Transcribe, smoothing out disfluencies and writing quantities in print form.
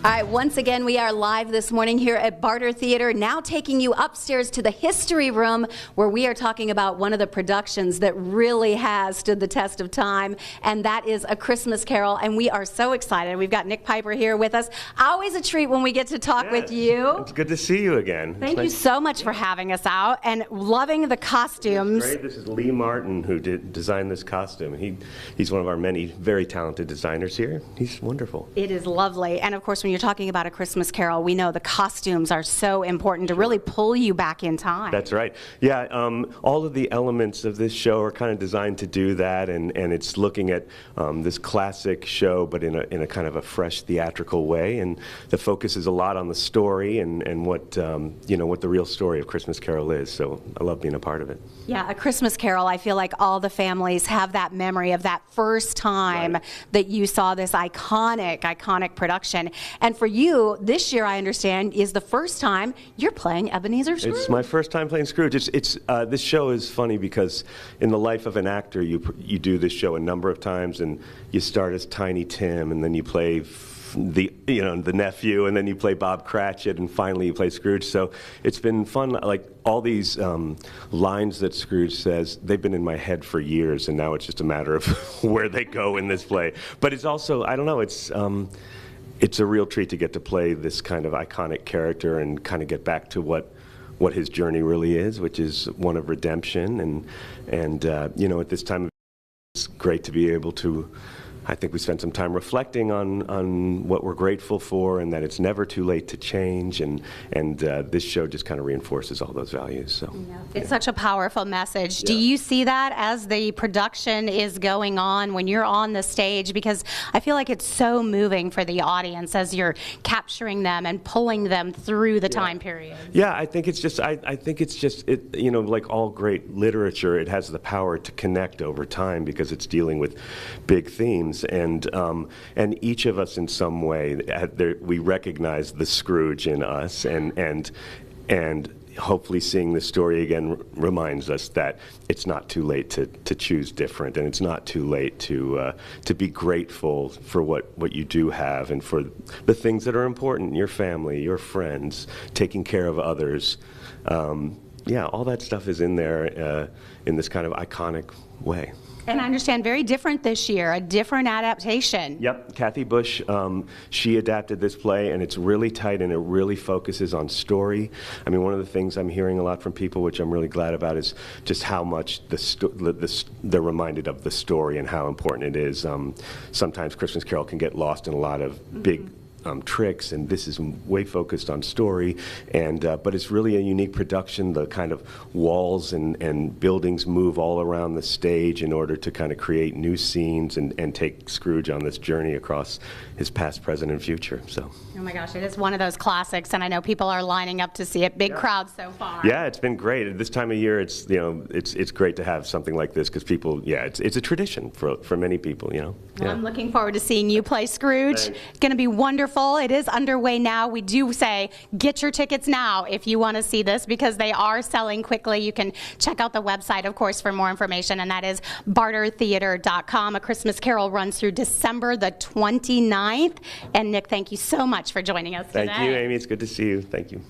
All right, once again, we are live this morning here at Barter Theatre, now taking you upstairs to the history room where we are talking about one of the productions that really has stood the test of time, and that is A Christmas Carol, and we are so excited. We've got Nick Piper here with us. Always a treat when we get to talk with you. It's good to see you again. Thank you so much for having us out and loving the costumes. Great. This is Lee Martin who designed this costume. He's one of our many very talented designers here. He's wonderful. It is lovely, and of course when you're talking about A Christmas Carol, we know the costumes are so important to really pull you back in time. That's right. Yeah, all of the elements of this show are kind of designed to do that, and it's looking at this classic show, but in a kind of a fresh theatrical way. And the focus is a lot on the story and what what the real story of Christmas Carol is. So I love being a part of it. Yeah, A Christmas Carol. I feel like all the families have that memory of that first time that you saw this iconic production. And for you, this year, I understand, is the first time you're playing Ebenezer Scrooge. It's my first time playing Scrooge. This show is funny because in the life of an actor, you do this show a number of times, and you start as Tiny Tim, and then you play the nephew, and then you play Bob Cratchit, and finally you play Scrooge. So it's been fun. Like all these lines that Scrooge says, they've been in my head for years, and now it's just a matter of where they go in this play. But it's also, I don't know, it's a real treat to get to play this kind of iconic character and kind of get back to what his journey really is, which is one of redemption. And at this time, it's great to be able to. I think we spent some time reflecting on what we're grateful for, and that it's never too late to change, and this show just kind of reinforces all those values. So It's such a powerful message. Do you see that as the production is going on when you're on the stage? Because I feel like it's so moving for the audience as you're capturing them and pulling them through the time period. Yeah, I think it's just like all great literature, it has the power to connect over time because it's dealing with big themes. And each of us in some way, we recognize the Scrooge in us, and hopefully seeing the story again reminds us that it's not too late to choose different, and it's not too late to be grateful for what you do have and for the things that are important, your family, your friends, taking care of others. All that stuff is in there in this kind of iconic way. And I understand very different this year, a different adaptation. Yep, Kathy Bush, she adapted this play, and it's really tight, and it really focuses on story. I mean, one of the things I'm hearing a lot from people, which I'm really glad about, is just how much they're reminded of the story and how important it is. Sometimes Christmas Carol can get lost in a lot of big tricks, and this is way focused on story, but it's really a unique production. The kind of walls and buildings move all around the stage in order to kind of create new scenes and take Scrooge on this journey across his past, present, and future. So. Oh my gosh, it is one of those classics, and I know people are lining up to see it. Big crowd so far. Yeah, it's been great. At this time of year, it's great to have something like this because people, it's a tradition for many people. Well, I'm looking forward to seeing you play Scrooge. Thanks. It's going to be wonderful. It is underway now. We do say get your tickets now if you want to see this because they are selling quickly. You can check out the website, of course, for more information, and that is bartertheatre.com. A Christmas Carol runs through December the 29th. And Nick, thank you so much for joining us today. Thank you, Amy. It's good to see you. Thank you.